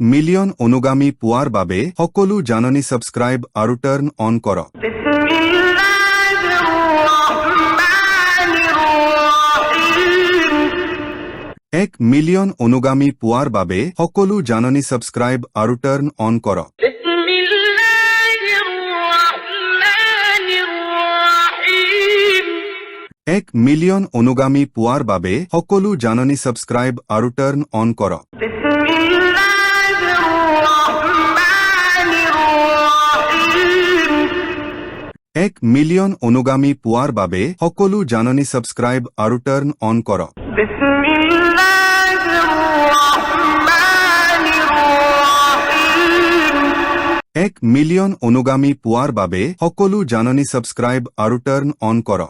Million অনুগামী পোৱাৰ বাবে সকলো জাননী সাবস্ক্ৰাইব আৰু টাৰ্ন অন কৰক। 1 মিলিয়ন অনুগামী পোৱাৰ বাবে সকলো জাননী সাবস্ক্ৰাইব আৰু টাৰ্ন অন কৰক। 1 মিলিয়ন অনুগামী পোৱাৰ বাবে সকলো জাননী সাবস্ক্ৰাইব আৰু টাৰ্ন অন কৰক। 1 মিলিয়ন অনুগামী পোৱাৰ বাবে সকলো জাননী সাবস্ক্ৰাইব আৰু টাৰ্ন অন কৰক। 1 মিলিয়ন অনুগামী পোৱাৰ বাবে সকলো জাননী সাবস্ক্ৰাইব আৰু টাৰ্ন অন কৰক।